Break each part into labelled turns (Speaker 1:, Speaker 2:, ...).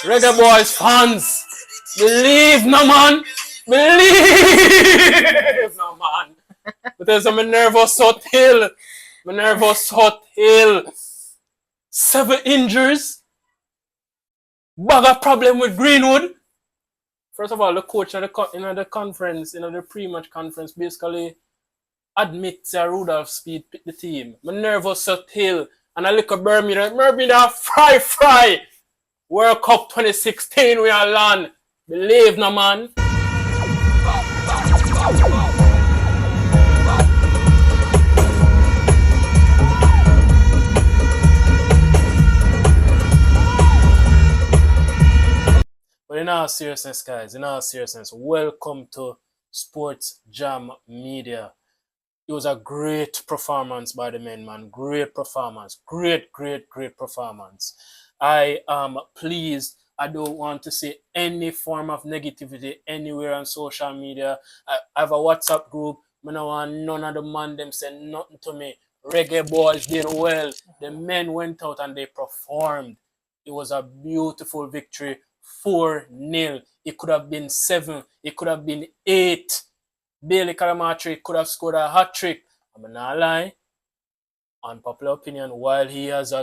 Speaker 1: Reggae Boyz fans, believe no man, believe no man. Because I'm nervous so till, I'm nervous so till. 7 injuries, bag a problem with Greenwood. First of all, the coach at the conference, the pre-match conference, basically admits that Rudolph Speed picked the team. I'm nervous so till, and I look at Bermuda fry. World Cup 2016 we are land. Believe no man. But in all seriousness, guys, welcome to SportsJam Media. It was a great performance by the men, man. Great performance. Great performance. I am pleased. I don't want to see any form of negativity anywhere on social media. I have a WhatsApp group. I don't want none of the man them say nothing to me. Reggae Boyz did well. The men went out and they performed. It was a beautiful victory. 4-0. It could have been 7. It could have been 8. Bailey Calamatri could have scored a hat trick. I'm not lie. Unpopular opinion. While he has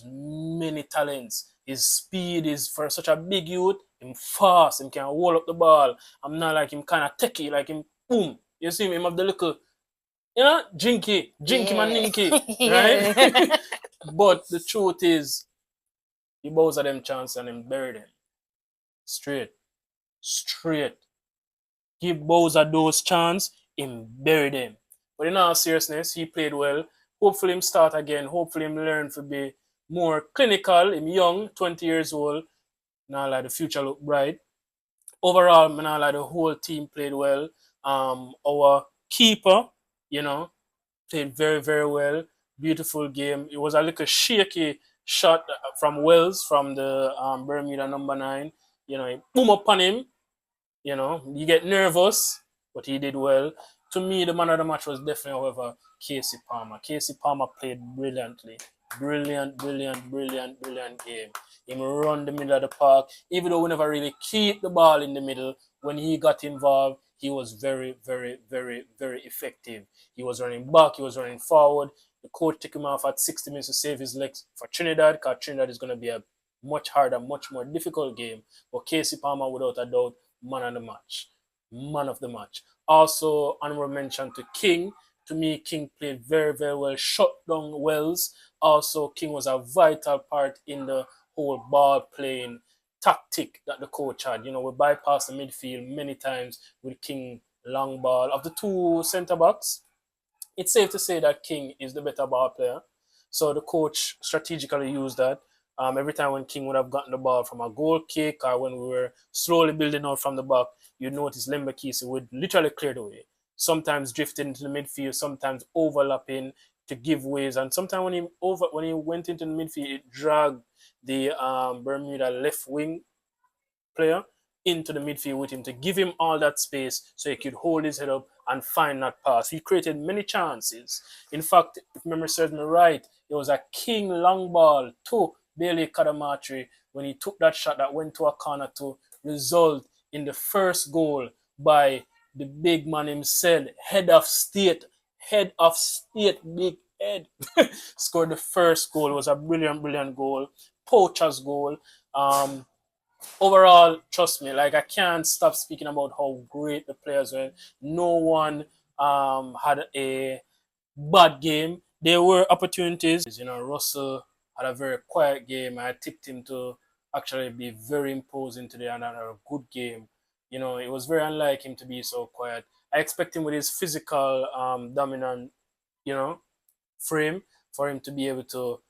Speaker 1: many talents, his speed is for such a big youth. Him fast. Him can hold up the ball. I'm not like him kind of techie. Like him boom. You see him have the little, jinky man ninky, right? But the truth is, he bows at them chance and him bury them. Straight. Give Bowser those chance, him bury them. But in all seriousness, he played well. Hopefully him start again. Hopefully him learn to be more clinical. Him young, 20 years old. Now like the future look bright. Overall, now like the whole team played well. Our keeper, played very well. Beautiful game. It was a little shaky shot from Wells from the Bermuda number 9. He boom upon him. You get nervous, but he did well. To me, the man of the match was definitely, however, Kasey Palmer. Kasey Palmer played brilliantly. Brilliant game. He run the middle of the park. Even though we never really keep the ball in the middle, when he got involved, he was very effective. He was running back, he was running forward. The coach took him off at 60 minutes to save his legs for Trinidad, because Trinidad is going to be a much harder, much more difficult game. But Kasey Palmer, without a doubt, man of the match. Also, honorable mention to King. To me, King played very well, shut down Wells. Also, King was a vital part in the whole ball playing tactic that the coach had. We bypassed the midfield many times with King long ball. Of the two centre backs, it's safe to say that King is the better ball player. So the coach strategically used that. Every time when King would have gotten the ball from a goal kick or when we were slowly building out from the back, you'd notice Kasey would literally clear the way. Sometimes drifting into the midfield, sometimes overlapping to give ways, and sometimes when he went into the midfield, it dragged the Bermuda left wing player into the midfield with him to give him all that space so he could hold his head up and find that pass. He created many chances. In fact, if memory serves me right, it was a King long ball to Bailey Calamatri when he took that shot that went to a corner to result in the first goal by the big man himself, head of state, big head. Scored the first goal. It was a brilliant goal. Poacher's goal. Overall, trust me, I can't stop speaking about how great the players were. No one had a bad game. There were opportunities. Russell had a very quiet game. I tipped him to actually be very imposing today and had a good game. It was very unlike him to be so quiet. I expect him with his physical dominant, frame for him to be able to,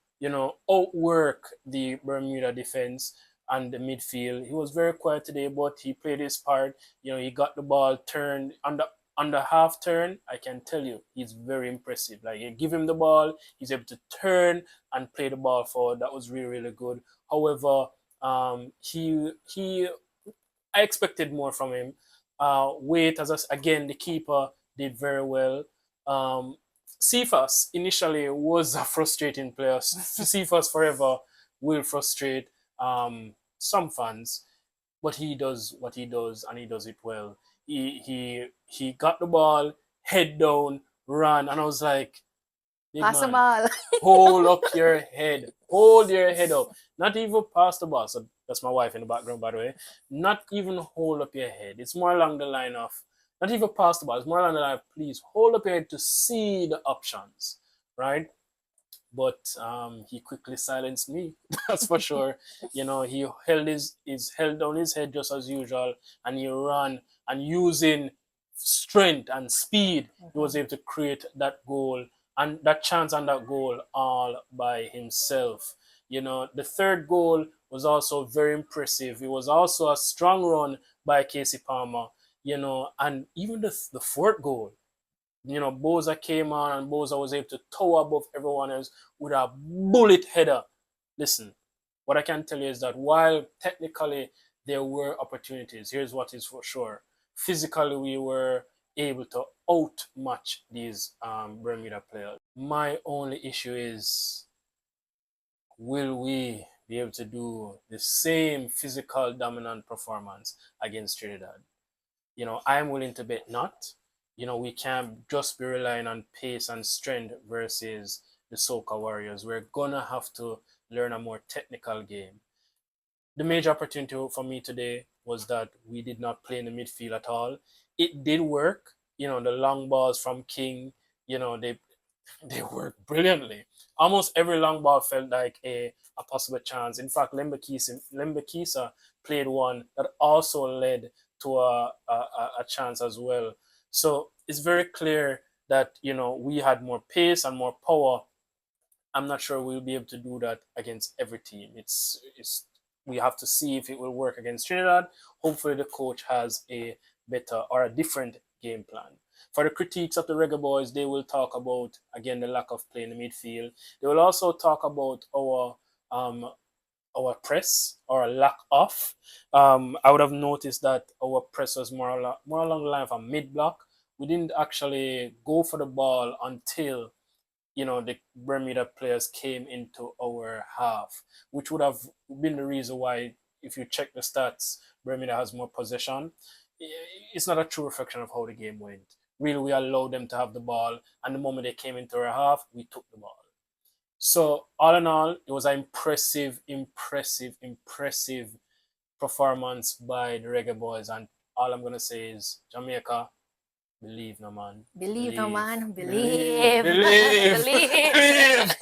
Speaker 1: outwork the Bermuda defense and the midfield. He was very quiet today, but he played his part. He got the ball turned under half turn. I can tell you, he's very impressive. You give him the ball, he's able to turn and play the ball forward. That was really good. However, I expected more from him. Wait, again, the keeper did very well. Cephas initially was a frustrating player. Cephas forever will frustrate. some fans, but he does what he does and he does it well. He got the ball, head down, ran, and I was like, big
Speaker 2: Pass the
Speaker 1: man,
Speaker 2: ball.
Speaker 1: hold up your head. Hold your head up. Not even pass the ball. So that's my wife in the background, by the way. Not even hold up your head. It's more along the line of, not even pass the ball. It's more along the line of, please hold up your head to see the options, right? But he quickly silenced me. That's for sure. You know, he held held down his head just as usual, and he ran, and using strength and speed, he was able to create that goal and that chance and that goal all by himself. You know, the third goal was also very impressive. It was also a strong run by Kasey Palmer. You know, and even the fourth goal, you know, Boza came on and Boza was able to tower above everyone else with a bullet header. Listen, what I can tell you is that while technically there were opportunities, here's what is for sure. Physically, we were able to outmatch these Bermuda players. My only issue is, will we be able to do the same physical dominant performance against Trinidad? You know, I'm willing to bet not. You know, we can't just be relying on pace and strength versus the Soca Warriors. We're gonna have to learn a more technical game. The major opportunity for me today was that we did not play in the midfield at all. It did work. You know, the long balls from King, you know, they worked brilliantly. Almost every long ball felt like a possible chance. In fact, Lembekisa played one that also led to a chance as well. So it's very clear that, you know, we had more pace and more power. I'm not sure we'll be able to do that against every team. It's we have to see if it will work against Trinidad. Hopefully the coach has a better or a different game plan. For the critiques of the Reggae Boyz, they will talk about, again, the lack of play in the midfield. They will also talk about our press, or lack of. I would have noticed that our press was more along the line of a mid block. We didn't actually go for the ball until, you know, the Bermuda players came into our half, which would have been the reason why, if you check the stats, Bermuda has more possession. It's not a true reflection of how the game went. Really, we allowed them to have the ball, and the moment they came into our half, we took the ball. So all in all, it was an impressive performance by the Reggae Boyz, and all I'm gonna say is, Jamaica, believe, no man.
Speaker 2: Believe, no man.
Speaker 1: Believe.
Speaker 2: Believe.
Speaker 1: Believe.